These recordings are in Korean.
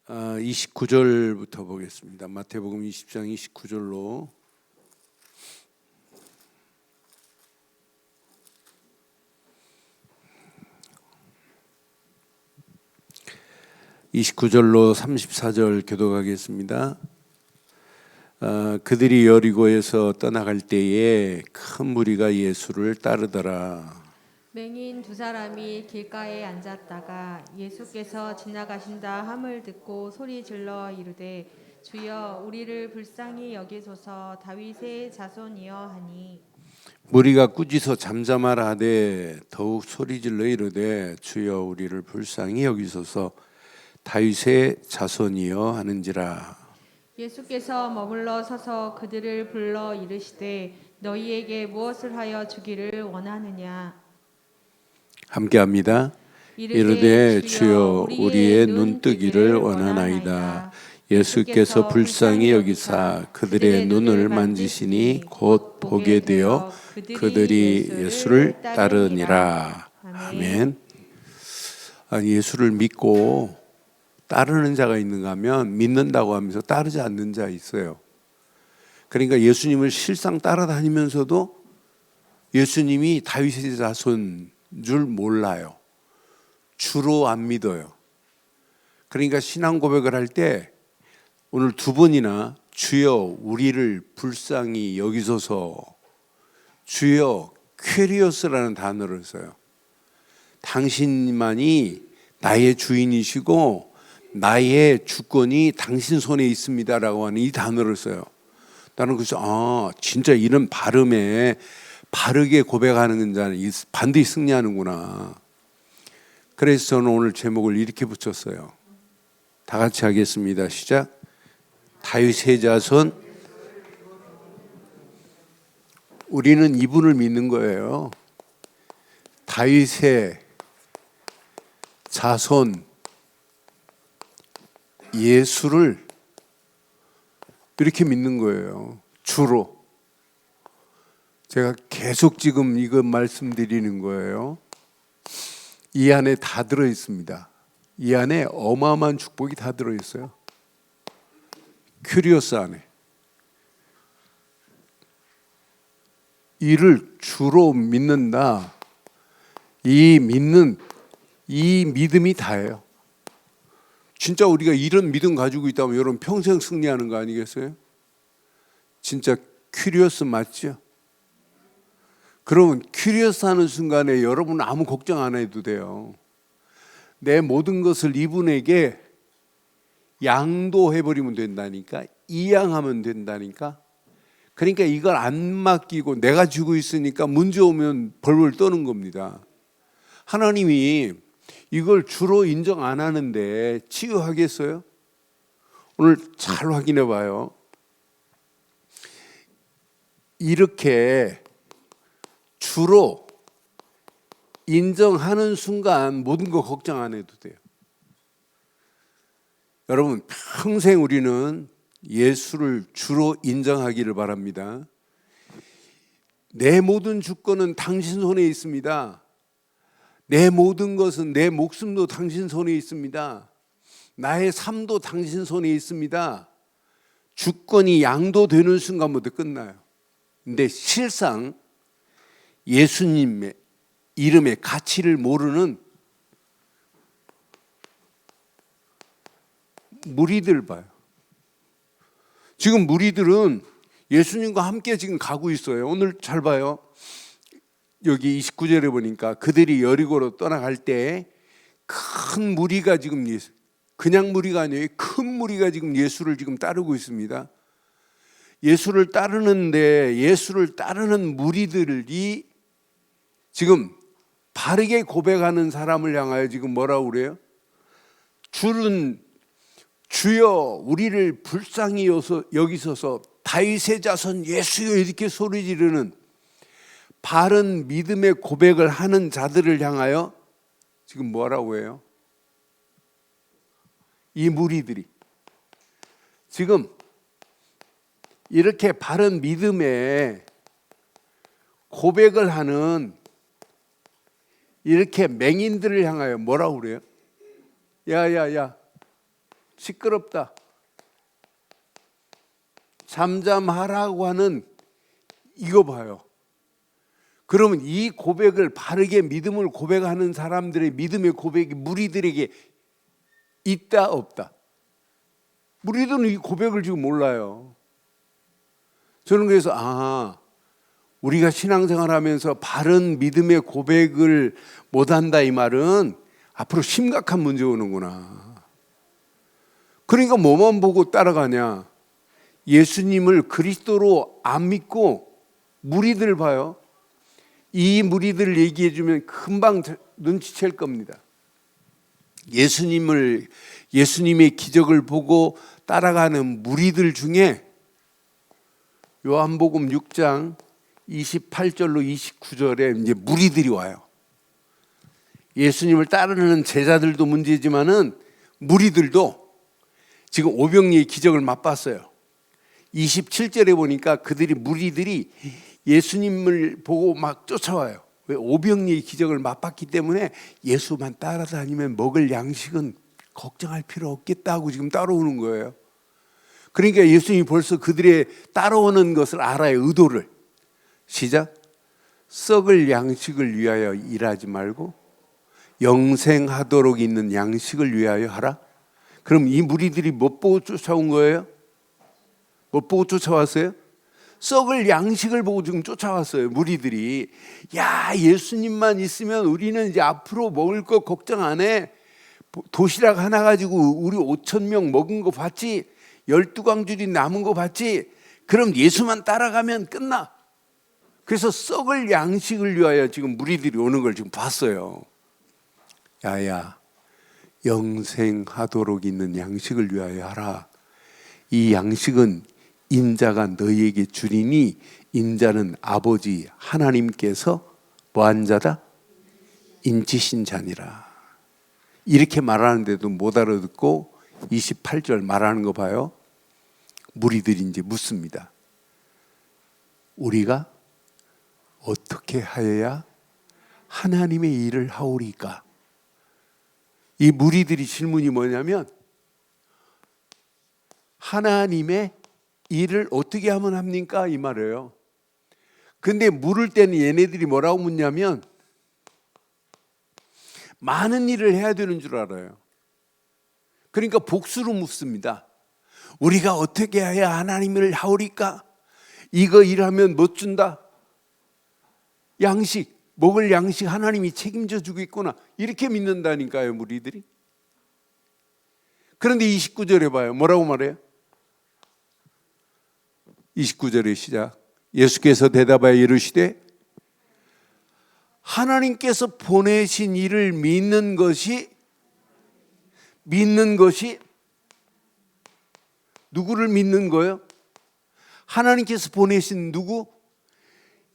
29절부터 보겠습니다. 마태복음 20장 29절로 34절 교독하겠습니다. 그들이 여리고에서 떠나갈 때에 큰 무리가 예수를 따르더라. 맹인 두 사람이 길가에 앉았다가 예수께서 지나가신다 함을 듣고 소리 질러 이르되 주여 우리를 불쌍히 여기소서 다윗의 자손이여 하니, 무리가 꾸짖어 잠잠하라 하되 더욱 소리질러 이르되 주여 우리를 불쌍히 여기소서 다윗의 자손이여 하는지라. 예수께서 머물러 서서 그들을 불러 이르시되 너희에게 무엇을 하여 주기를 원하느냐. 함께합니다. 이르되 주여 우리의 눈뜨기를 원하나이다. 예수께서 불쌍히 여기사 그들의 눈을 만지시니 곧 보게 되어 그들이 예수를 따르니라. 아멘. 예수를 믿고 따르는 자가 있는가 하면 믿는다고 하면서 따르지 않는 자 있어요. 그러니까 예수님을 실상 따라다니면서도 예수님이 다윗의 자손 줄 몰라요. 주로 안 믿어요. 그러니까 신앙 고백을 할 때 오늘 두 번이나 주여 우리를 불쌍히 여기소서, 주여 퀴리오스라는 단어를 써요. 당신만이 나의 주인이시고 나의 주권이 당신 손에 있습니다라고 하는 이 단어를 써요. 나는 그래서 진짜 이런 발음에 바르게 고백하는 자는 반드시 승리하는구나. 그래서 저는 오늘 제목을 이렇게 붙였어요. 다 같이 하겠습니다. 시작. 다윗의 자손. 우리는 이분을 믿는 거예요. 다윗의 자손 예수를 이렇게 믿는 거예요. 주로. 제가 계속 지금 이거 말씀드리는 거예요. 이 안에 다 들어있습니다. 이 안에 어마어마한 축복이 다 들어있어요. 큐리오스 안에. 이를 주로 믿는다. 이 믿음이 다예요. 진짜 우리가 이런 믿음 가지고 있다면 여러분 평생 승리하는 거 아니겠어요? 진짜 큐리오스 맞죠? 그러면 큐리오스 하는 순간에 여러분은 아무 걱정 안 해도 돼요. 내 모든 것을 이분에게 양도해버리면 된다니까. 이양하면 된다니까. 그러니까 이걸 안 맡기고 내가 쥐고 있으니까 문제 오면 벌벌 떠는 겁니다. 하나님이 이걸 주로 인정 안 하는데 치유하겠어요? 오늘 잘 확인해 봐요. 이렇게 주로 인정하는 순간 모든 거 걱정 안 해도 돼요. 여러분 평생 우리는 예수를 주로 인정하기를 바랍니다. 내 모든 주권은 당신 손에 있습니다. 내 모든 것은 내 목숨도 당신 손에 있습니다. 나의 삶도 당신 손에 있습니다. 주권이 양도되는 순간부터 끝나요. 근데 실상 예수님의 이름의 가치를 모르는 무리들 봐요. 지금 무리들은 예수님과 함께 지금 가고 있어요. 오늘 잘 봐요. 여기 29절에 보니까 그들이 여리고로 떠나갈 때 큰 무리가 지금 그냥 무리가 아니에요. 큰 무리가 지금 예수를 지금 따르고 있습니다. 예수를 따르는데 예수를 따르는 무리들이 지금 바르게 고백하는 사람을 향하여 지금 뭐라고 그래요? 주여 우리를 불쌍히 여기소서 다윗의 자손 예수여 이렇게 소리 지르는 바른 믿음의 고백을 하는 자들을 향하여 지금 뭐라고 해요? 이 무리들이 지금 이렇게 바른 믿음의 고백을 하는 이렇게 맹인들을 향하여 뭐라고 그래요? 야야야 시끄럽다. 잠잠하라고 하는 이거 봐요. 그러면 이 고백을 바르게 믿음을 고백하는 사람들의 믿음의 고백이 무리들에게 있다 없다? 무리들은 이 고백을 지금 몰라요. 저는 그래서 우리가 신앙생활하면서 바른 믿음의 고백을 못한다 이 말은 앞으로 심각한 문제 오는구나. 그러니까 뭐만 보고 따라가냐? 예수님을 그리스도로 안 믿고 무리들 봐요. 이 무리들을 얘기해 주면 금방 눈치챌 겁니다. 예수님의 기적을 보고 따라가는 무리들 중에 요한복음 6장 28절로 29절에 이제 무리들이 와요. 예수님을 따르는 제자들도 문제지만은 무리들도 지금 오병이의 기적을 맛봤어요. 27절에 보니까 무리들이 예수님을 보고 막 쫓아와요. 왜? 오병이의 기적을 맛봤기 때문에 예수만 따라다니면 먹을 양식은 걱정할 필요 없겠다고 지금 따라오는 거예요. 그러니까 예수님이 벌써 그들의 따라오는 것을 알아요. 의도를. 시작. 썩을 양식을 위하여 일하지 말고 영생하도록 있는 양식을 위하여 하라. 그럼 이 무리들이 못 보고 쫓아온 거예요? 못 보고 쫓아왔어요? 썩을 양식을 보고 지금 쫓아왔어요. 무리들이. 야, 예수님만 있으면 우리는 이제 앞으로 먹을 거 걱정 안 해. 도시락 하나 가지고 우리 5,000명 먹은 거 봤지? 12광줄이 남은 거 봤지? 그럼 예수만 따라가면 끝나. 그래서 썩을 양식을 위하여 지금 무리들이 오는 걸 지금 봤어요. 야야, 영생하도록 있는 양식을 위하여 하라. 이 양식은 인자가 너희에게 주리니 인자는 아버지 하나님께서 뭐한 자다? 인치신 자니라. 이렇게 말하는데도 못 알아듣고 28절 말하는 거 봐요. 무리들이 이제 묻습니다. 우리가 어떻게 하여야 하나님의 일을 하오리까? 이 무리들이 질문이 뭐냐면 하나님의 일을 어떻게 하면 합니까? 이 말이에요. 근데 물을 때는 얘네들이 뭐라고 묻냐면 많은 일을 해야 되는 줄 알아요. 그러니까 복수로 묻습니다. 우리가 어떻게 해야 하나님을 하오리까? 이거 일하면 못 준다. 양식, 먹을 양식 하나님이 책임져 주겠구나. 이렇게 믿는다니까요, 무리들이. 그런데 29절에 봐요. 뭐라고 말해요? 29절의 시작. 예수께서 대답하여 이르시되 하나님께서 보내신 이를 믿는 것이 누구를 믿는 거예요? 하나님께서 보내신 누구?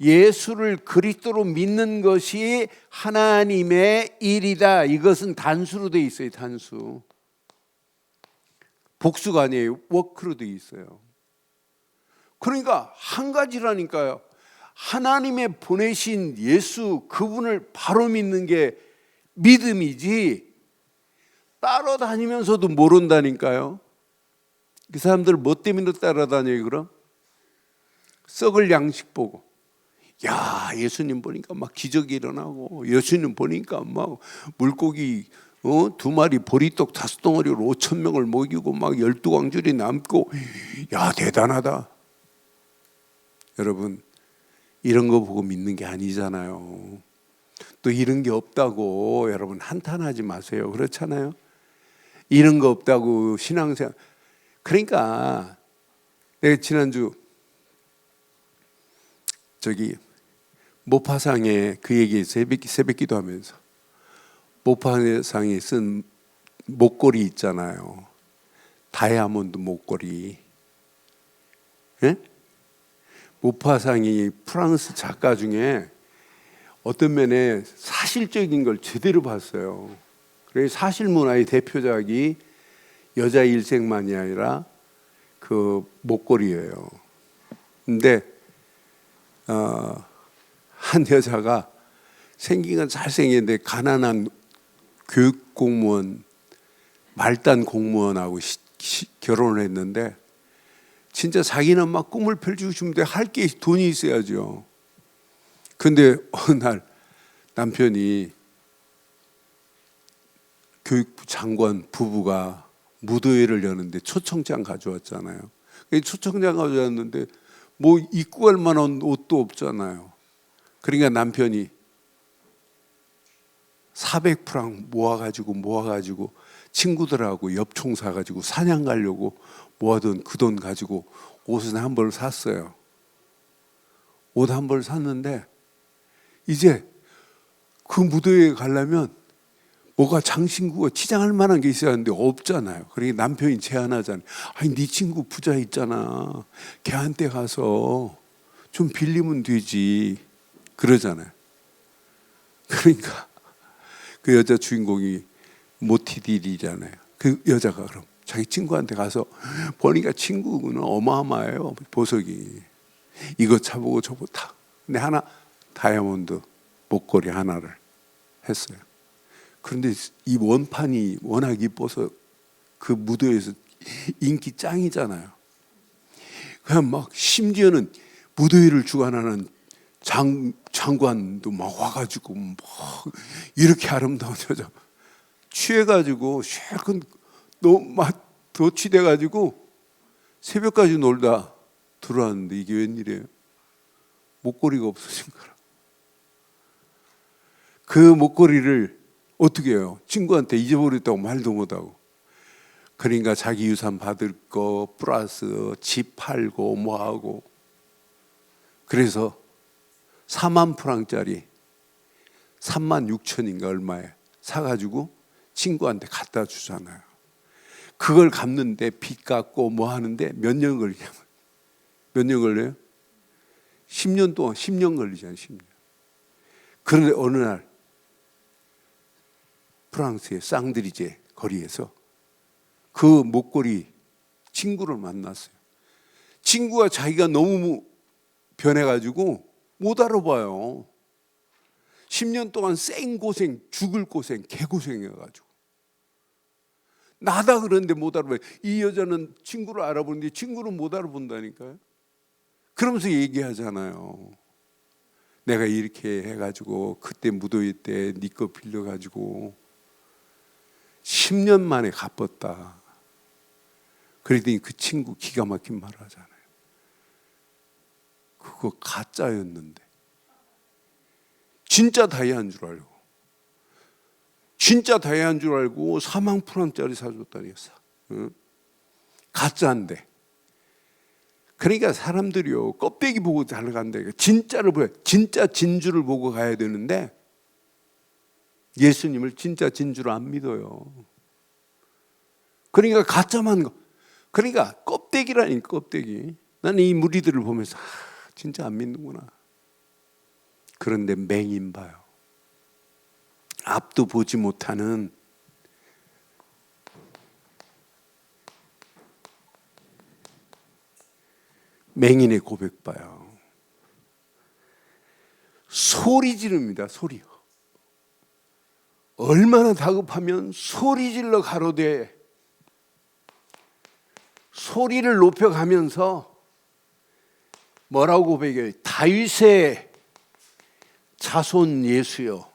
예수를 그리스도로 믿는 것이 하나님의 일이다. 이것은 단수로 되어 있어요. 단수. 복수가 아니에요. 워크로 되어 있어요. 그러니까 한 가지라니까요. 하나님의 보내신 예수 그분을 바로 믿는 게 믿음이지 따라다니면서도 모른다니까요. 그 사람들 뭐 때문에 따라다녀요 그럼? 썩을 양식 보고. 야, 예수님 보니까 막 기적이 일어나고 예수님 보니까 막 물고기 2마리 보리떡 5덩어리로 5,000명을 먹이고 막 12광줄이 남고 야, 대단하다. 여러분 이런 거 보고 믿는 게 아니잖아요. 또 이런 게 없다고 여러분 한탄하지 마세요. 그렇잖아요. 이런 거 없다고 신앙생활. 그러니까 내가 지난주 모파상에 그 얘기 새벽 기도하면서 모파상에 쓴 목걸이 있잖아요. 다이아몬드 목걸이. 예? 모파상이 프랑스 작가 중에 어떤 면에 사실적인 걸 제대로 봤어요. 그래서 사실문화의 대표작이 여자 일생만이 아니라 그 목걸이예요. 근데 한 여자가 생긴 건 잘생겼는데 가난한 교육 공무원 말단 공무원하고 결혼을 했는데 진짜 자기는 막 꿈을 펼치고 싶은데 할 게 돈이 있어야죠. 근데 어느 날 남편이 교육부 장관 부부가 무도회를 여는데 초청장 가져왔잖아요. 초청장 가져왔는데 뭐 입고 갈 만한 옷도 없잖아요. 그러니까 남편이 400프랑 모아가지고 친구들하고 엽총 사가지고 사냥 가려고 모아둔 그 돈 가지고 옷은 한 벌 샀어요. 옷 한 벌 샀는데 이제 그 무도회에 가려면 뭐가 장신구가 치장할 만한 게 있어야 하는데 없잖아요. 그러니까 남편이 제안하잖아요. 아니 네 친구 부자 있잖아. 걔한테 가서 좀 빌리면 되지. 그러잖아요. 그러니까 그 여자 주인공이 모티딜이잖아요. 그 여자가 그럼 자기 친구한테 가서 보니까 친구는 어마어마해요. 보석이 이거 차보고 저거 다. 근데 하나 다이아몬드 목걸이 하나를 했어요. 그런데 이 원판이 워낙 이뻐서 그 무도에서 인기 짱이잖아요. 그냥 막 심지어는 무도회를 주관하는 장관도 막 와가지고 막 이렇게 아름다운 여자 취해가지고 실컷 막 도취돼가지고 새벽까지 놀다 들어왔는데 이게 웬일이에요? 목걸이가 없어진 거라. 그 목걸이를 어떻게 해요? 친구한테 잊어버렸다고 말도 못하고. 그러니까 자기 유산 받을 거 플러스 집 팔고 뭐하고. 그래서 4만 프랑짜리 3만 6천인가 얼마에 사가지고 친구한테 갖다 주잖아요. 그걸 갚는데 빚 갚고 뭐 하는데 몇 년 걸리냐면 몇 년 걸려요? 10년 동안 10년 걸리잖아요. 10년. 그런데 어느 날 프랑스의 쌍드리제 거리에서 그 목걸이 친구를 만났어요. 친구가 자기가 너무 변해가지고 못 알아봐요. 10년 동안 생고생, 죽을 고생, 개고생해가지고 나다 그러는데 못 알아봐요. 이 여자는 친구를 알아보는데 친구는 못 알아본다니까요. 그러면서 얘기하잖아요. 내가 이렇게 해가지고 그때 무도회 때 네 거 빌려가지고 10년 만에 갚았다. 그랬더니 그 친구 기가 막힌 말 하잖아요. 그거 가짜였는데 진짜 다이아인 줄 알고 진짜 다이아인 줄 알고 4만 프랑짜리 사줬다니 가짜인데. 그러니까 사람들이요 껍데기 보고 달려간다. 진짜를 보여. 진짜 진주를 보고 가야 되는데 예수님을 진짜 진주로 안 믿어요. 그러니까 가짜만 그러니까 껍데기라니 껍데기. 나는 이 무리들을 보면서 진짜 안 믿는구나. 그런데 맹인 봐요. 앞도 보지 못하는 맹인의 고백 봐요. 소리 지릅니다. 소리요. 얼마나 다급하면 소리 질러 가로되 소리를 높여가면서 뭐라고 고백해요? 다윗의 자손 예수여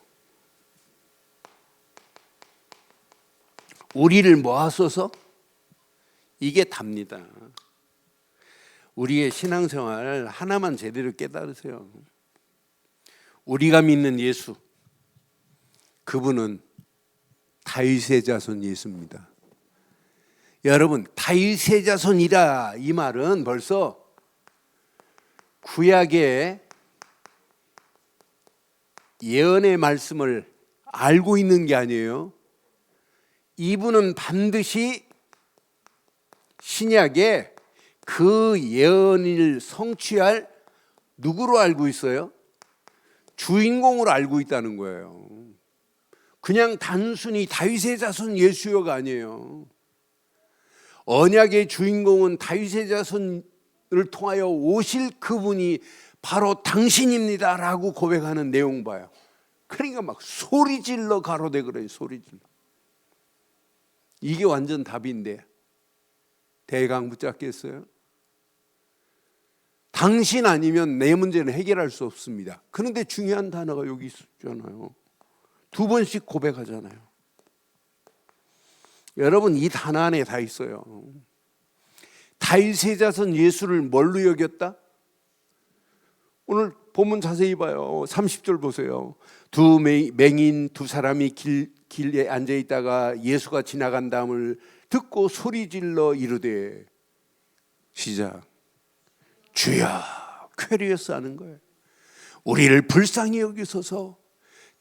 우리를 모아서서 이게 답니다. 우리의 신앙생활 하나만 제대로 깨달으세요. 우리가 믿는 예수 그분은 다윗의 자손 예수입니다. 여러분 다윗의 자손이라 이 말은 벌써 구약의 예언의 말씀을 알고 있는 게 아니에요. 이분은 반드시 신약에 그 예언을 성취할 누구로 알고 있어요? 주인공으로 알고 있다는 거예요. 그냥 단순히 다윗의 자손 예수여가 아니에요. 언약의 주인공은 다윗의 자손을 통하여 오실 그분이 바로 당신입니다 라고 고백하는 내용 봐요. 그러니까 막 소리질러 가로되 그래요. 소리질러. 이게 완전 답인데 대강 붙잡겠어요? 당신 아니면 내 문제는 해결할 수 없습니다. 그런데 중요한 단어가 여기 있었잖아요. 2번씩 고백하잖아요. 여러분, 이 단어 안에 다 있어요. 다윗의 자손 예수를 뭘로 여겼다? 오늘 본문 자세히 봐요. 30절 보세요. 맹인 두 사람이 길에 앉아 있다가 예수가 지나간다음을 듣고 소리질러 이르되, 시작, 주여, 쾌리어스 하는 거예요. 우리를 불쌍히 여기소서.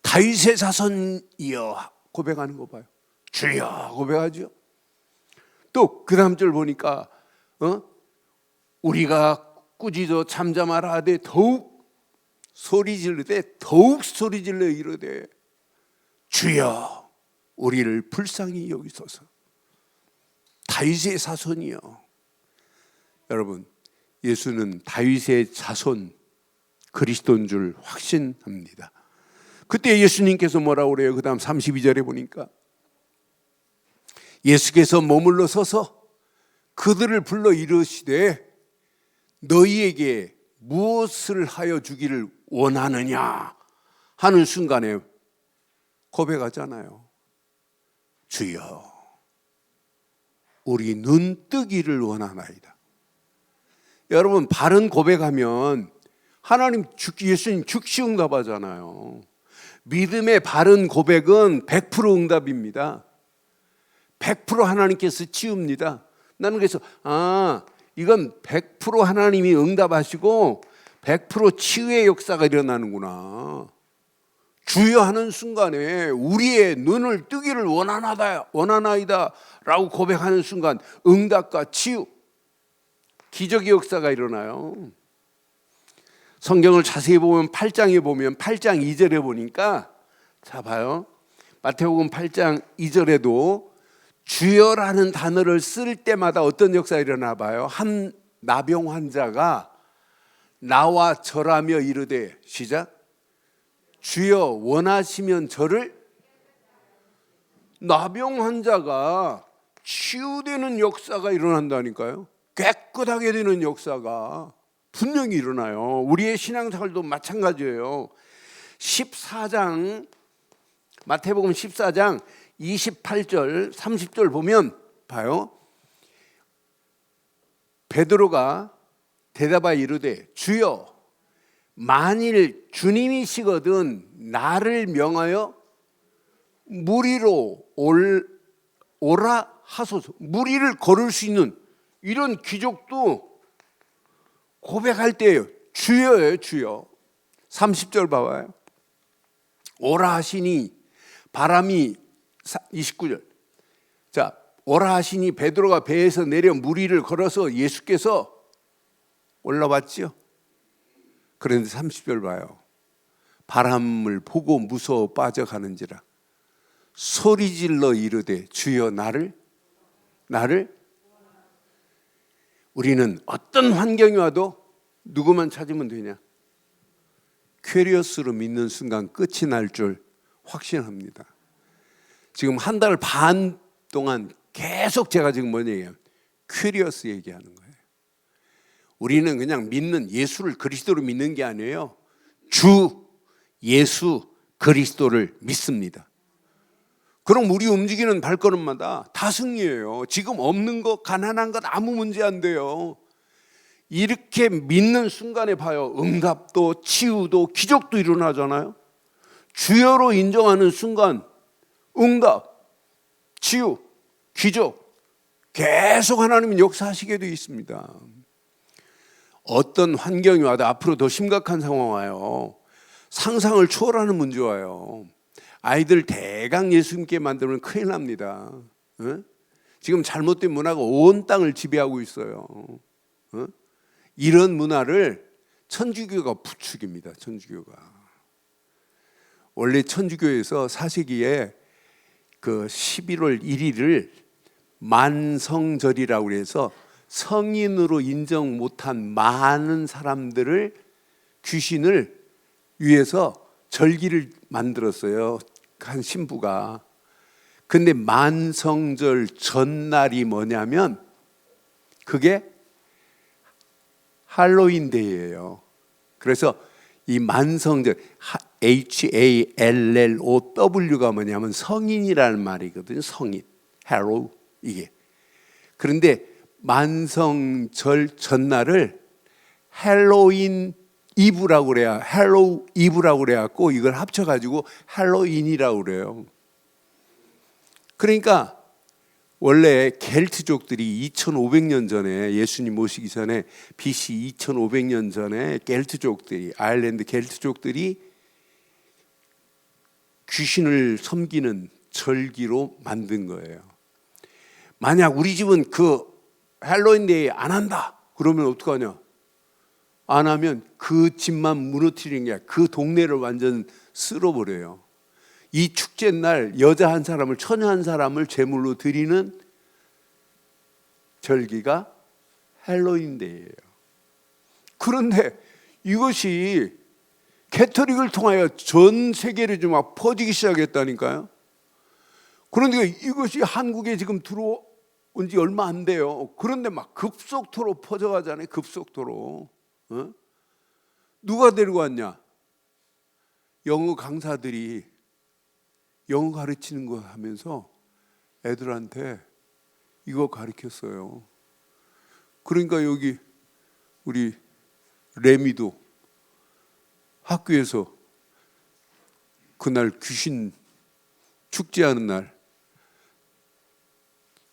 다윗의 자손이여 고백하는 거 봐요. 주여 고백하죠. 또 그 다음 절 보니까 우리가 꾸짖어 잠잠하라 하되 더욱 소리 지르되 더욱 소리 질러 이르되 주여 우리를 불쌍히 여기소서. 다윗의 자손이요. 여러분, 예수는 다윗의 자손 그리스도인 줄 확신합니다. 그때 예수님께서 뭐라고 그래요? 그 다음 32절에 보니까 예수께서 머물러 서서 그들을 불러 이르시되 너희에게 무엇을 하여 주기를 원하느냐 하는 순간에 고백하잖아요. 주여 우리 눈 뜨기를 원하나이다. 여러분, 바른 고백하면 하나님 예수님 즉시 응답하잖아요. 믿음의 바른 고백은 100% 응답입니다. 100% 하나님께서 치웁니다. 나는 그래서 이건 100% 하나님이 응답하시고 100% 치유의 역사가 일어나는구나. 주여 하는 순간에 우리의 눈을 뜨기를 원하나이다 라고 고백하는 순간 응답과 치유, 기적의 역사가 일어나요. 성경을 자세히 보면 8장에 보면 8장 2절에 보니까 자 봐요. 마태복음 8장 2절에도 주여라는 단어를 쓸 때마다 어떤 역사가 일어나 봐요. 한 나병 환자가 나와 절하며 이르되, 시작, 주여 원하시면 저를. 나병 환자가 치유되는 역사가 일어난다니까요. 깨끗하게 되는 역사가 분명히 일어나요. 우리의 신앙생활도 마찬가지예요. 14장 마태복음 14장 28절 30절 보면 봐요. 베드로가 대답하여 이르되 주여 만일 주님이시거든 나를 명하여 물 위로 오라 하소서. 물 위를 걸을 수 있는 이런 기적도 고백할 때예요. 주여예요, 주여. 30절 봐봐요. 오라 하시니 바람이 29절. 자, 오라 하시니 베드로가 배에서 내려 물 위를 걸어서 예수께서 올라왔지요. 그런데 30절 봐요. 바람을 보고 무서워 빠져가는지라 소리질러 이르되 주여 나를. 우리는 어떤 환경이 와도 누구만 찾으면 되냐? 퀘리어스로 믿는 순간 끝이 날 줄 확신합니다. 지금 한 달 반 동안 계속 제가 지금 뭐냐 얘기해요? 퀘리어스 얘기하는 거예요. 우리는 그냥 믿는 예수를 그리스도로 믿는 게 아니에요. 주 예수 그리스도를 믿습니다. 그럼 우리 움직이는 발걸음마다 다 승리예요. 지금 없는 것, 가난한 것 아무 문제 안 돼요. 이렇게 믿는 순간에 봐요. 응답도 치유도 기적도 일어나잖아요. 주여로 인정하는 순간 응답, 치유, 기적 계속 하나님은 역사하시게 되어 있습니다. 어떤 환경이 와도 앞으로 더 심각한 상황 와요. 상상을 초월하는 문제 와요. 아이들 대강 예수님께 만들면 큰일 납니다. 지금 잘못된 문화가 온 땅을 지배하고 있어요. 이런 문화를 천주교가 부추깁니다. 천주교가. 원래 천주교에서 사세기에 그 11월 1일을 만성절이라고 해서 성인으로 인정 못한 많은 사람들을 귀신을 위해서 절기를 만들었어요. 한 신부가. 근데 만성절 전날이 뭐냐면 그게 할로윈데이예요. 그래서 이 만성절 HALLOW가 뭐냐면 성인이라는 말이거든요. 성인, 할로우 이게. 그런데 만성절 전날을 할로윈 이브라고 그래야 할로우 이브라고 그래갖고 이걸 합쳐가지고 할로윈이라고 그래요. 그러니까 원래 겔트족들이 2500년 전에 예수님 모시기 전에 BC 2500년 전에 겔트족들이 아일랜드 겔트족들이 귀신을 섬기는 절기로 만든 거예요. 만약 우리 집은 그 할로윈데이 안 한다 그러면 어떡하냐? 안 하면 그 집만 무너뜨리는 게 아니라 그 동네를 완전 쓸어버려요. 이 축제 날 여자 한 사람을 처녀 한 사람을 제물로 드리는 절기가 할로윈데이예요. 그런데 이것이 캐토릭을 통하여 전 세계로 좀 막 퍼지기 시작했다니까요. 그런데 이것이 한국에 지금 들어온 지 얼마 안 돼요. 그런데 막 급속도로 퍼져가잖아요. 급속도로. 누가 데리고 왔냐? 영어 강사들이 영어 가르치는 거 하면서 애들한테 이거 가르쳤어요. 그러니까 여기 우리 레미도 학교에서 그날 귀신 축제하는 날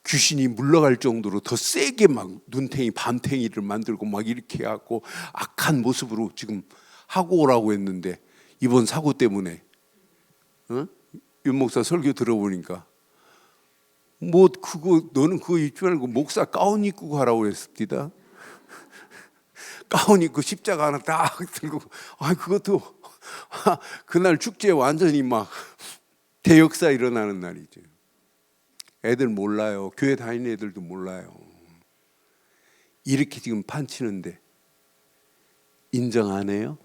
귀신이 물러갈 정도로 더 세게 막 눈탱이 밤탱이를 만들고 막 이렇게 해갖고 악한 모습으로 지금 하고 오라고 했는데 이번 사고 때문에 윤 목사 설교 들어보니까 뭐 그거 너는 그거 입지 말고 목사 가운 입고 가라고 그랬습니다. 가운 입고 십자가 하나 딱 들고 그것도 그날 축제에 완전히 막 대역사 일어나는 날이죠. 애들 몰라요. 교회 다니는 애들도 몰라요. 이렇게 지금 판치는데 인정 안 해요?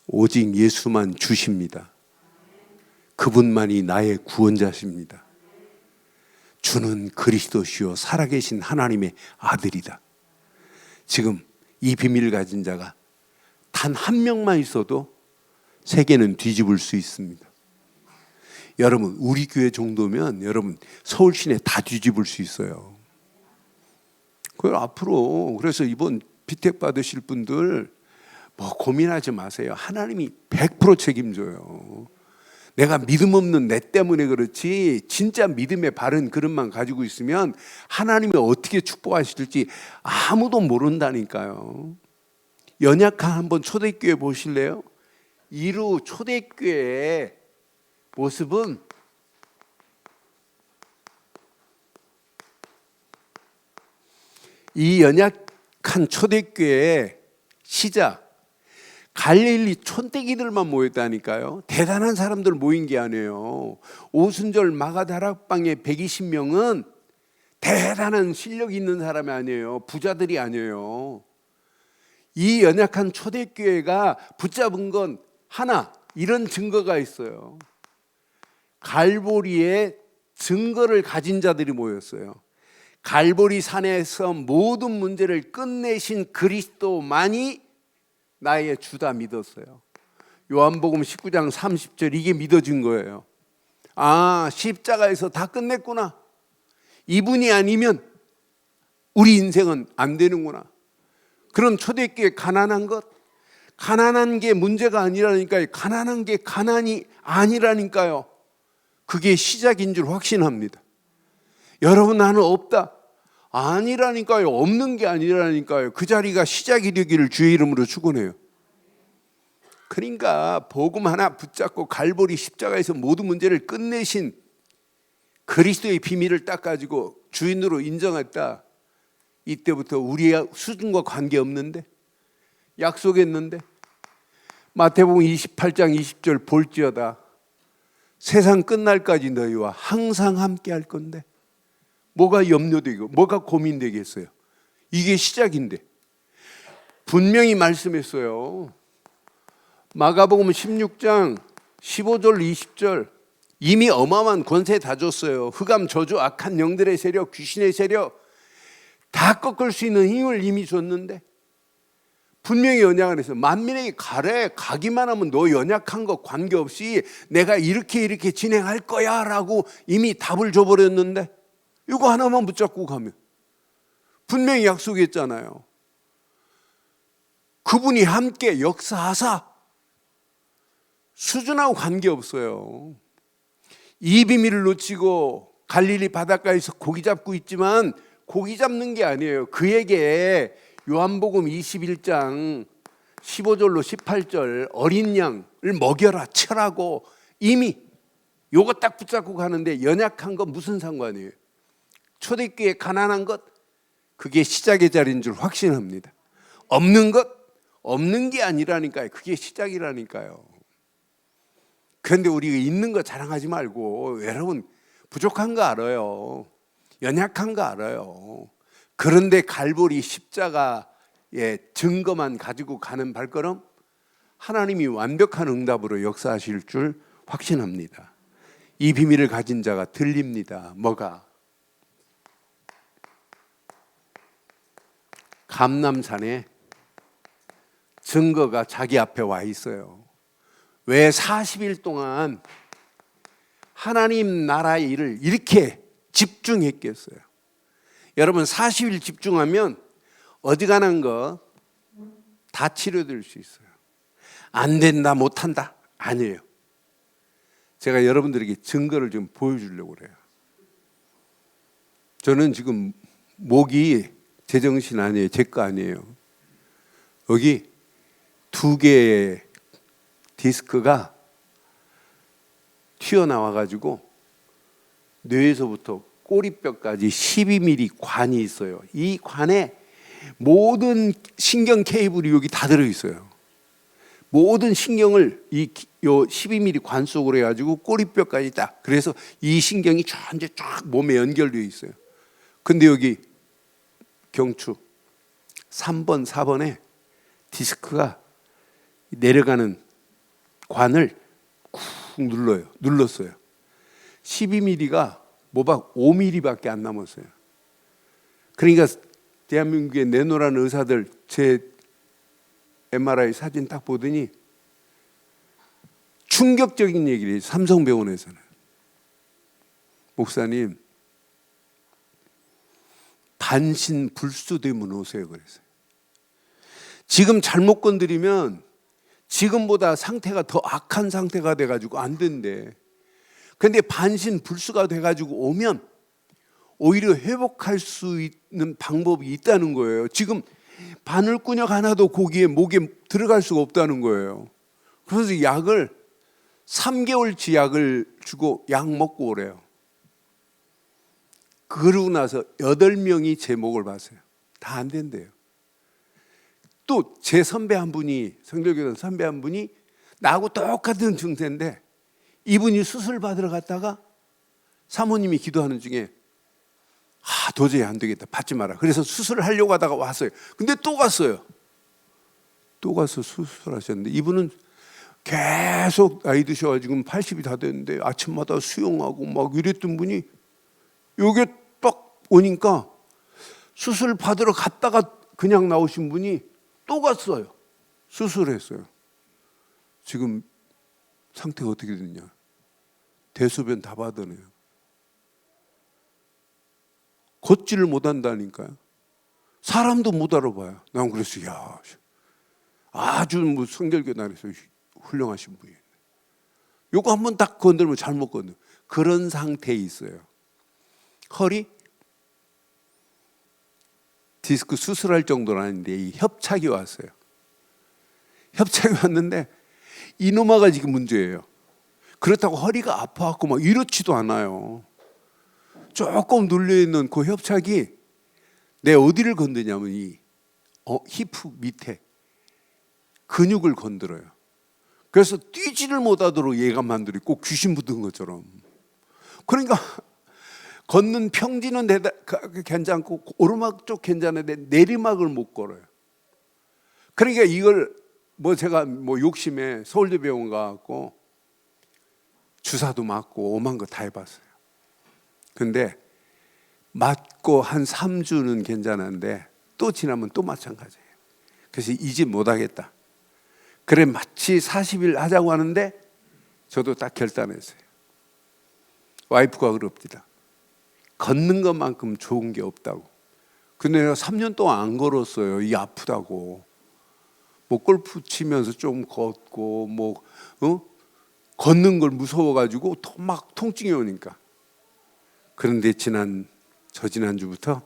오직 예수만 주십니다. 그분만이 나의 구원자십니다. 주는 그리스도시요 살아계신 하나님의 아들이다. 지금 이 비밀을 가진 자가 단 한 명만 있어도 세계는 뒤집을 수 있습니다. 여러분 우리 교회 정도면 여러분 서울 시내 다 뒤집을 수 있어요. 그 앞으로 그래서 이번 비택 받으실 분들 뭐 고민하지 마세요. 하나님이 100% 책임져요. 내가 믿음 없는 내 때문에 그렇지 진짜 믿음의 바른 그릇만 가지고 있으면 하나님이 어떻게 축복하실지 아무도 모른다니까요. 연약한 한번 초대교회 보실래요? 이루 초대교회의 모습은 이 연약한 초대교회의 시작 갈릴리 촌떼기들만 모였다니까요. 대단한 사람들 모인 게 아니에요. 오순절 마가다락방의 120명은 대단한 실력 있는 사람이 아니에요. 부자들이 아니에요. 이 연약한 초대교회가 붙잡은 건 하나 이런 증거가 있어요. 갈보리에 증거를 가진 자들이 모였어요. 갈보리 산에서 모든 문제를 끝내신 그리스도만이 나의 주다 믿었어요. 요한복음 19장 30절 이게 믿어진 거예요. 십자가에서 다 끝냈구나. 이분이 아니면 우리 인생은 안 되는구나. 그럼 초대교회 가난한 것? 가난한 게 문제가 아니라니까요. 가난한 게 가난이 아니라니까요. 그게 시작인 줄 확신합니다. 여러분 나는 없다. 아니라니까요. 없는 게 아니라니까요. 그 자리가 시작이 되기를 주의 이름으로 축원해요. 그러니까 복음 하나 붙잡고 갈보리 십자가에서 모든 문제를 끝내신 그리스도의 비밀을 딱 가지고 주인으로 인정했다. 이때부터 우리의 수준과 관계없는데 약속했는데 마태복음 28장 20절 볼지어다 세상 끝날까지 너희와 항상 함께 할 건데 뭐가 염려되고 뭐가 고민되겠어요. 이게 시작인데 분명히 말씀했어요. 마가복음 16장 15절 20절 이미 어마어마한 권세 다 줬어요. 흑암, 저주, 악한 영들의 세력, 귀신의 세력 다 꺾을 수 있는 힘을 이미 줬는데 분명히 언약을 해서 만민에게 가래. 가기만 하면 너 연약한 거 관계없이 내가 이렇게 진행할 거야 라고 이미 답을 줘버렸는데 이거 하나만 붙잡고 가면 분명히 약속했잖아요. 그분이 함께 역사하사 수준하고 관계없어요. 이 비밀을 놓치고 갈릴리 바닷가에서 고기 잡고 있지만 고기 잡는 게 아니에요. 그에게 요한복음 21장 15절로 18절 어린 양을 먹여라 쳐라고 이미 요거 딱 붙잡고 가는데 연약한 건 무슨 상관이에요? 초대교회 가난한 것 그게 시작의 자리인 줄 확신합니다. 없는 것 없는 게 아니라니까요. 그게 시작이라니까요. 그런데 우리가 있는 거 자랑하지 말고 여러분 부족한 거 알아요. 연약한 거 알아요. 그런데 갈보리 십자가의 증거만 가지고 가는 발걸음 하나님이 완벽한 응답으로 역사하실 줄 확신합니다. 이 비밀을 가진 자가 들립니다. 뭐가? 감람산에 증거가 자기 앞에 와 있어요. 왜 40일 동안 하나님 나라의 일을 이렇게 집중했겠어요? 여러분 40일 집중하면 어지간한 거 다 치료될 수 있어요. 안 된다 못한다 아니에요. 제가 여러분들에게 증거를 좀 보여주려고 그래요. 저는 지금 목이 제정신 아니에요. 제 거 아니에요. 여기 2개의 디스크가 튀어나와가지고 뇌에서부터 꼬리뼈까지 12mm 관이 있어요. 이 관에 모든 신경 케이블이 여기 다 들어있어요. 모든 신경을 요 12mm 관 속으로 해가지고 꼬리뼈까지 딱. 그래서 이 신경이 전체 쫙 몸에 연결되어 있어요. 근데 여기 경추 3번, 4번에 디스크가 내려가는 관을 쿡 눌렀어요. 12mm가 모박 5mm밖에 안 남았어요. 그러니까 대한민국에 내노라는 의사들 제 MRI 사진 딱 보더니 충격적인 얘기를 해요. 삼성병원에서는. 목사님 반신불수되면 오세요 그랬어요. 지금 잘못 건드리면 지금보다 상태가 더 악한 상태가 돼가지고 안 된대. 근데 반신불수가 돼가지고 오면 오히려 회복할 수 있는 방법이 있다는 거예요. 지금 바늘구녕 하나도 고기에 목에 들어갈 수가 없다는 거예요. 그래서 약을 3개월치 약을 주고 약 먹고 오래요. 그러고 나서 8명이 제 목을 봤어요. 다 안 된대요. 또 제 선배 한 분이 성결교단 선배 한 분이 나하고 똑같은 증세인데 이분이 수술 받으러 갔다가 사모님이 기도하는 중에 도저히 안 되겠다. 받지 마라. 그래서 수술을 하려고 하다가 왔어요. 근데 또 갔어요. 또 가서 수술하셨는데 이분은 계속 나이 드셔가지고 80이 다 됐는데 아침마다 수영하고 막 이랬던 분이 요게 딱 오니까 수술 받으러 갔다가 그냥 나오신 분이 또 갔어요. 수술했어요. 지금 상태가 어떻게 됐냐? 대소변 다 받아내요. 걷지를 못한다니까요. 사람도 못 알아봐요. 난 그랬어요. 야, 아주 뭐 성결교단에서 훌륭하신 분이에요. 요거 한번 딱 건들면 잘못 건들. 그런 상태에 있어요. 허리 디스크 수술할 정도는 아닌데 이 협착이 왔어요. 협착이 왔는데 이노마가 지금 문제예요. 그렇다고 허리가 아파갖고 막 이렇지도 않아요. 조금 눌려있는 그 협착이 내 어디를 건드냐면 이 히프 밑에 근육을 건드려요. 그래서 뛰지를 못하도록 얘가 만들어 꼭 귀신 붙은 것처럼. 그러니까 걷는 평지는 괜찮고 오르막 쪽 괜찮은데 내리막을 못 걸어요. 그러니까 이걸 제가 욕심에 서울대병원 가갖고 주사도 맞고 오만 거 다 해봤어요. 근데 맞고 한 3주는 괜찮은데 또 지나면 또 마찬가지예요. 그래서 이 집 못하겠다. 그래 마치 40일 하자고 하는데 저도 딱 결단했어요. 와이프가 그럽니다. 걷는 것만큼 좋은 게 없다고. 근데 내가 3년 동안 안 걸었어요. 이 아프다고. 뭐 골프 치면서 좀 걷고 걷는 걸 무서워가지고 막 통증이 오니까. 그런데 지난주부터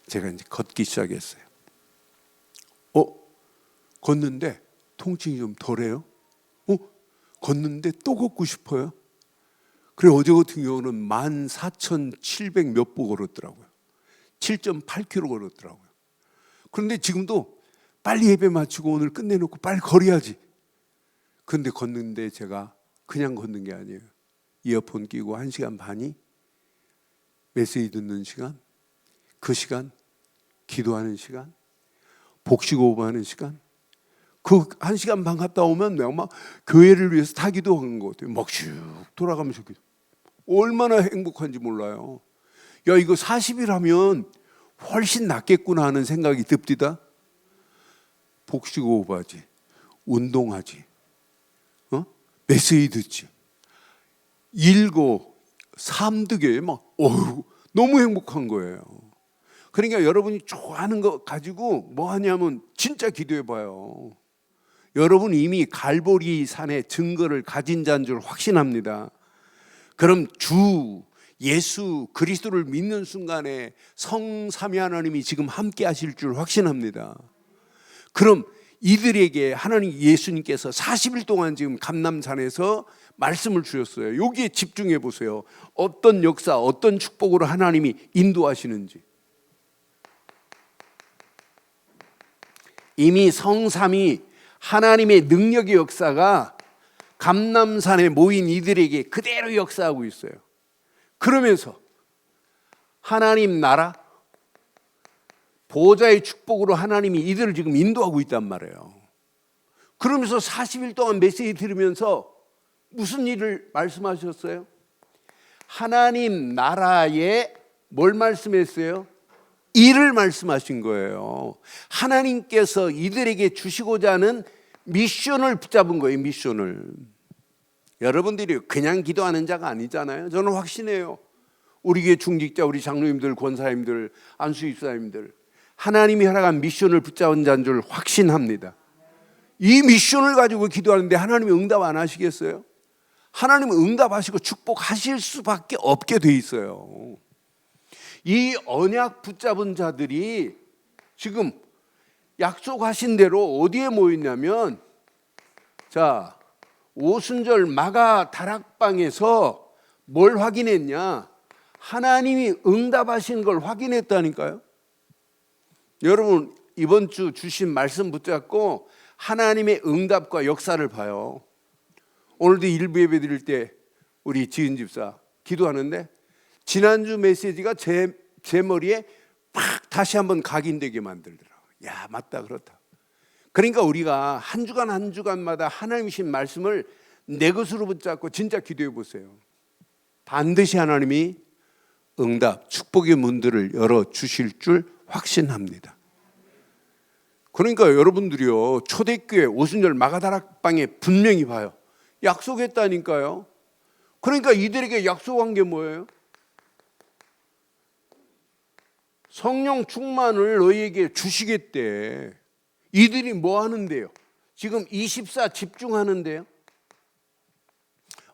제가 이제 걷기 시작했어요. 걷는데 통증이 좀 덜해요. 걷는데 또 걷고 싶어요. 그래 어제 같은 경우는 14,700 몇 보 걸었더라고요. 7.8km 걸었더라고요. 그런데 지금도 빨리 예배 마치고 오늘 끝내놓고 빨리 걸어야지. 그런데 걷는데 제가 그냥 걷는 게 아니에요. 이어폰 끼고 1시간 반이 메시지 듣는 시간, 그 시간 기도하는 시간, 복식 오버하는 시간, 그 1시간 반 갔다 오면 내가 막 교회를 위해서 다 기도하는 것 같아요. 막 슉 돌아가면서 기도. 얼마나 행복한지 몰라요. 야 이거 40일 하면 훨씬 낫겠구나 하는 생각이 듭디다. 복식 오버하지, 운동하지, 메시지 듣지, 읽고 삶득에 막 너무 행복한 거예요. 그러니까 여러분이 좋아하는 거 가지고 뭐 하냐면 진짜 기도해봐요. 여러분 이미 갈보리 산의 증거를 가진 자인 줄 확신합니다. 그럼 주 예수 그리스도를 믿는 순간에 성삼위 하나님이 지금 함께 하실 줄 확신합니다. 그럼 이들에게 하나님 예수님께서 40일 동안 지금 감람산에서 말씀을 주셨어요. 여기에 집중해 보세요. 어떤 역사, 어떤 축복으로 하나님이 인도하시는지. 이미 성삼위 하나님의 능력의 역사가 감람산에 모인 이들에게 그대로 역사하고 있어요. 그러면서 하나님 나라 보좌의 축복으로 하나님이 이들을 지금 인도하고 있단 말이에요. 그러면서 40일 동안 메시지 들으면서 무슨 일을 말씀하셨어요? 하나님 나라에 뭘 말씀했어요? 일을 말씀하신 거예요. 하나님께서 이들에게 주시고자 하는 미션을 붙잡은 거예요. 미션을. 여러분들이 그냥 기도하는 자가 아니잖아요. 저는 확신해요. 우리 교회 중직자, 우리 장로님들, 권사님들, 안수입사님들 하나님이 허락한 미션을 붙잡은 자인 줄 확신합니다. 이 미션을 가지고 기도하는데 하나님이 응답 안 하시겠어요? 하나님은 응답하시고 축복하실 수밖에 없게 돼 있어요. 이 언약 붙잡은 자들이 지금 약속하신 대로 어디에 모였냐면 자 오순절 마가 다락방에서 뭘 확인했냐? 하나님이 응답하신 걸 확인했다니까요. 여러분 이번 주 주신 말씀 붙잡고 하나님의 응답과 역사를 봐요. 오늘도 일부 예배 드릴 때 우리 지은 집사 기도하는데 지난주 메시지가 제 머리에 팍 다시 한번 각인되게 만들더라고요. 야 맞다 그렇다. 그러니까 우리가 한 주간 한 주간마다 하나님이신 말씀을 내 것으로 붙잡고 진짜 기도해 보세요. 반드시 하나님이 응답, 축복의 문들을 열어주실 줄 확신합니다. 그러니까 여러분들이요 초대교회 오순절 마가다락방에 분명히 봐요. 약속했다니까요. 그러니까 이들에게 약속한 게 뭐예요? 성령 충만을 너희에게 주시겠대. 이들이 뭐 하는데요? 지금 24 집중하는데요.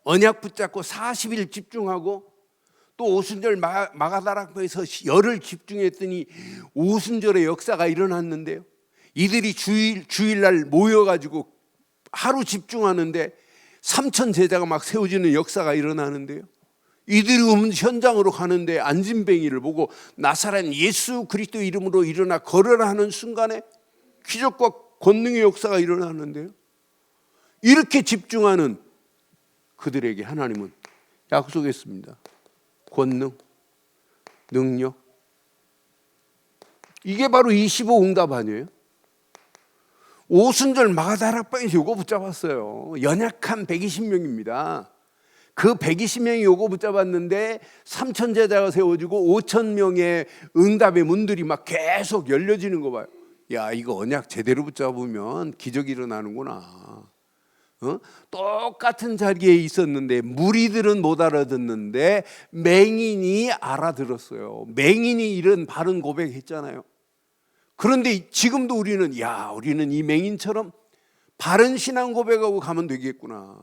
언약 붙잡고 40일 집중하고 또 오순절 마가다락방에서 열흘 집중했더니 오순절의 역사가 일어났는데요. 이들이 주일날 모여가지고 하루 집중하는데 3천 제자가 막 세워지는 역사가 일어나는데요. 이들이 현장으로 가는데 안진뱅이를 보고 나사렛 예수 그리스도 이름으로 일어나 걸으라 하는 순간에 기적과 권능의 역사가 일어나는데요. 이렇게 집중하는 그들에게 하나님은 약속했습니다. 권능, 능력. 이게 바로 25 응답 아니에요? 오순절 마가다락방에서 이거 붙잡았어요. 연약한 120명입니다. 그 120명이 요거 붙잡았는데 3천 제자가 세워지고 5천 명의 응답의 문들이 막 계속 열려지는 거 봐요. 야, 이거 언약 제대로 붙잡으면 기적이 일어나는구나. 똑같은 자리에 있었는데 무리들은 못 알아듣는데 맹인이 알아들었어요. 맹인이 이런 바른 고백했잖아요. 그런데 지금도 우리는 이 맹인처럼 바른 신앙 고백하고 가면 되겠구나.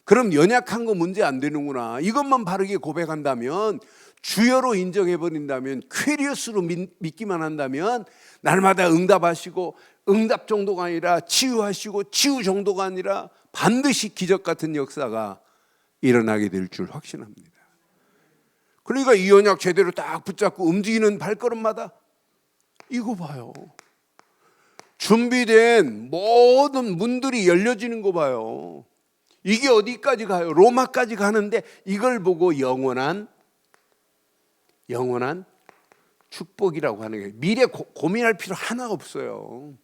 그럼 연약한 거 문제 안 되는구나. 이것만 바르게 고백한다면, 주여로 인정해버린다면, 퀘리어스로 믿기만 한다면 날마다 응답하시고, 응답 정도가 아니라 치유하시고, 치유 정도가 아니라 반드시 기적 같은 역사가 일어나게 될 줄 확신합니다. 그러니까 이 언약 제대로 딱 붙잡고 움직이는 발걸음마다 이거 봐요. 준비된 모든 문들이 열려지는 거 봐요. 이게 어디까지 가요? 로마까지 가는데 이걸 보고 영원한 축복이라고 하는 거예요. 미래 고민할 필요 하나 없어요.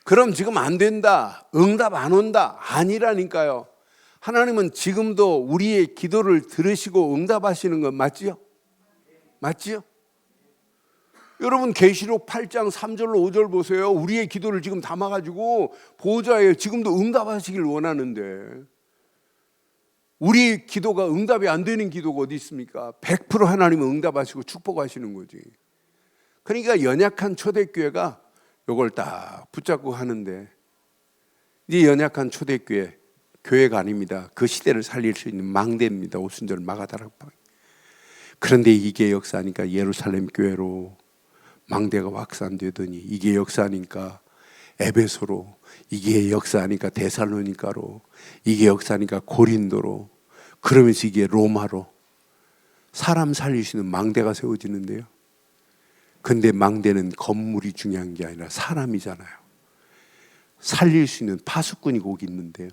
그럼 지금 안 된다, 응답 안 온다, 아니라니까요. 하나님은 지금도 우리의 기도를 들으시고 응답하시는 건 맞지요? 맞지요? 여러분 계시록 8장 3절로 5절 보세요. 우리의 기도를 지금 담아가지고 보좌에 지금도 응답하시길 원하는데, 우리 기도가 응답이 안 되는 기도가 어디 있습니까? 100% 하나님은 응답하시고 축복하시는 거지. 그러니까 연약한 초대교회가 이걸 딱 붙잡고 하는데, 이 연약한 초대교회, 교회가 아닙니다. 그 시대를 살릴 수 있는 망대입니다. 오순절 마가다락방. 그런데 이게 역사니까 예루살렘 교회로 망대가 확산되더니, 이게 역사니까 에베소로, 이게 역사니까 데살로니가로, 이게 역사니까 고린도로, 그러면서 이게 로마로 사람 살릴 수 있는 망대가 세워지는데요. 근데 망대는 건물이 중요한 게 아니라 사람이잖아요. 살릴 수 있는 파수꾼이 거기 있는데요.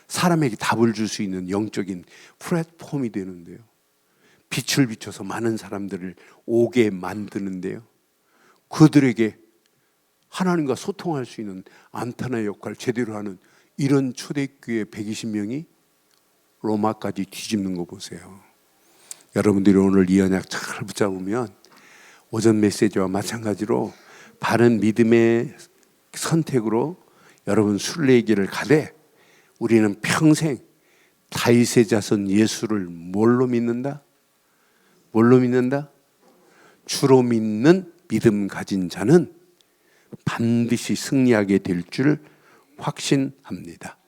사람에게 답을 줄 수 있는 영적인 플랫폼이 되는데요. 빛을 비춰서 많은 사람들을 오게 만드는데요. 그들에게 하나님과 소통할 수 있는 안테나 역할을 제대로 하는 이런 초대교회 120명이 로마까지 뒤집는 거 보세요. 여러분들이 오늘 이 언약 잘 붙잡으면 오전 메시지와 마찬가지로 바른 믿음의 선택으로 여러분 순례의 길을 가되, 우리는 평생 다윗의 자손 예수를 뭘로 믿는다? 뭘로 믿는다? 주로 믿는 믿음 가진 자는 반드시 승리하게 될 줄 확신합니다.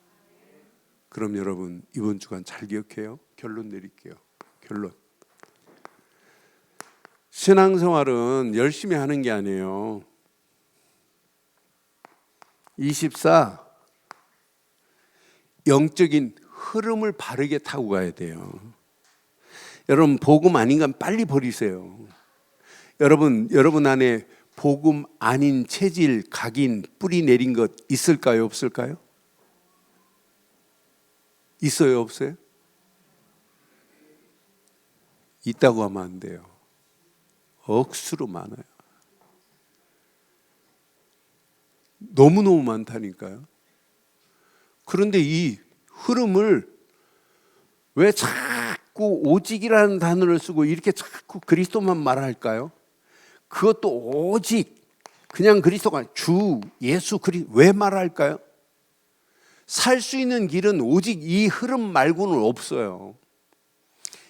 그럼 여러분 이번 주간 잘 기억해요. 결론 내릴게요. 결론. 신앙생활은 열심히 하는 게 아니에요. 24 영적인 흐름을 바르게 타고 가야 돼요. 여러분 복음 아닌 건 빨리 버리세요. 여러분 안에 복음 아닌 체질, 각인, 뿌리 내린 것 있을까요? 없을까요? 있어요? 없어요? 있다고 하면 안 돼요. 억수로 많아요. 너무너무 많다니까요. 그런데 이 흐름을 왜 자꾸 오직이라는 단어를 쓰고 이렇게 자꾸 그리스도만 말할까요? 그것도 오직 그냥 그리스도가 주 예수 그리스도 왜 말할까요? 살 수 있는 길은 오직 이 흐름 말고는 없어요.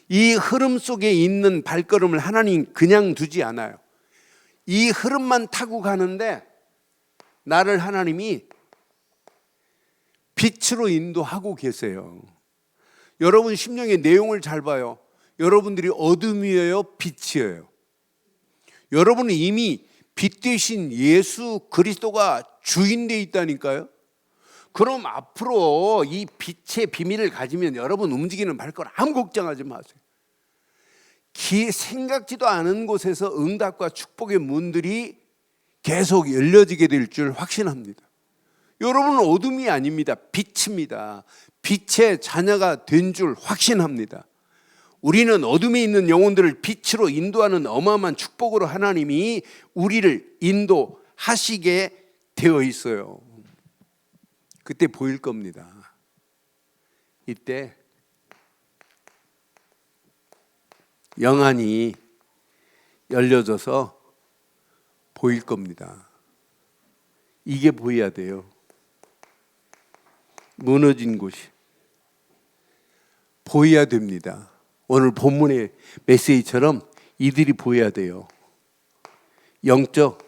이 흐름 속에 있는 발걸음을 하나님 그냥 두지 않아요. 이 흐름만 타고 가는데 나를 하나님이 빛으로 인도하고 계세요. 여러분 심령의 내용을 잘 봐요. 여러분들이 어둠이에요? 빛이에요? 여러분은 이미 빛 되신 예수 그리스도가 주인 돼 있다니까요. 그럼 앞으로 이 빛의 비밀을 가지면 여러분 움직이는 발걸음 아무 걱정하지 마세요. 생각지도 않은 곳에서 응답과 축복의 문들이 계속 열려지게 될 줄 확신합니다. 여러분은 어둠이 아닙니다. 빛입니다. 빛의 자녀가 된 줄 확신합니다. 우리는 어둠에 있는 영혼들을 빛으로 인도하는 어마어마한 축복으로 하나님이 우리를 인도하시게 되어 있어요. 그때 보일 겁니다. 이때 영안이 열려져서 보일 겁니다. 이게 보여야 돼요. 무너진 곳이 보여야 됩니다. 오늘 본문의 메시지처럼 이들이 보여야 돼요. 영적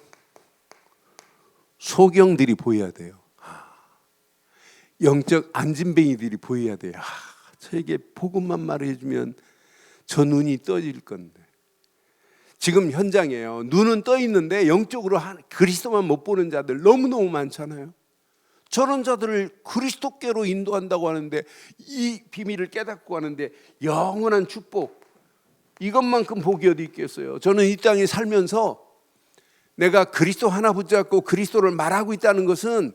소경들이 보여야 돼요. 영적 안진뱅이들이 보여야 돼요. 저에게 복음만 말해주면 저 눈이 떠질 건데. 지금 현장이에요. 눈은 떠 있는데 영적으로 그리스도만 못 보는 자들 너무너무 많잖아요. 저런 자들을 그리스도께로 인도한다고 하는데, 이 비밀을 깨닫고 하는데 영원한 축복, 이것만큼 복이 어디 있겠어요. 저는 이 땅에 살면서 내가 그리스도 하나 붙잡고 그리스도를 말하고 있다는 것은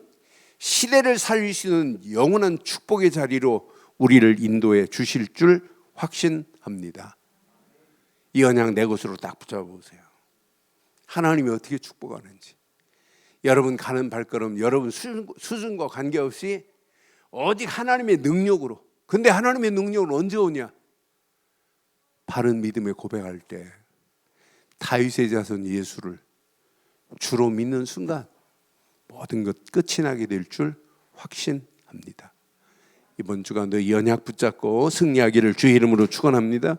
시대를 살리시는 영원한 축복의 자리로 우리를 인도해 주실 줄 확신합니다. 이 언약 내 것으로 딱 붙잡아 보세요. 하나님이 어떻게 축복하는지. 여러분 가는 발걸음, 여러분 수준과 관계없이 오직 하나님의 능력으로. 근데 하나님의 능력은 언제 오냐? 바른 믿음에 고백할 때 다윗의 자손 예수를 주로 믿는 순간 모든 것 끝이 나게 될 줄 확신합니다. 이번 주간도 이 언약 붙잡고 승리하기를 주의 이름으로 축원합니다.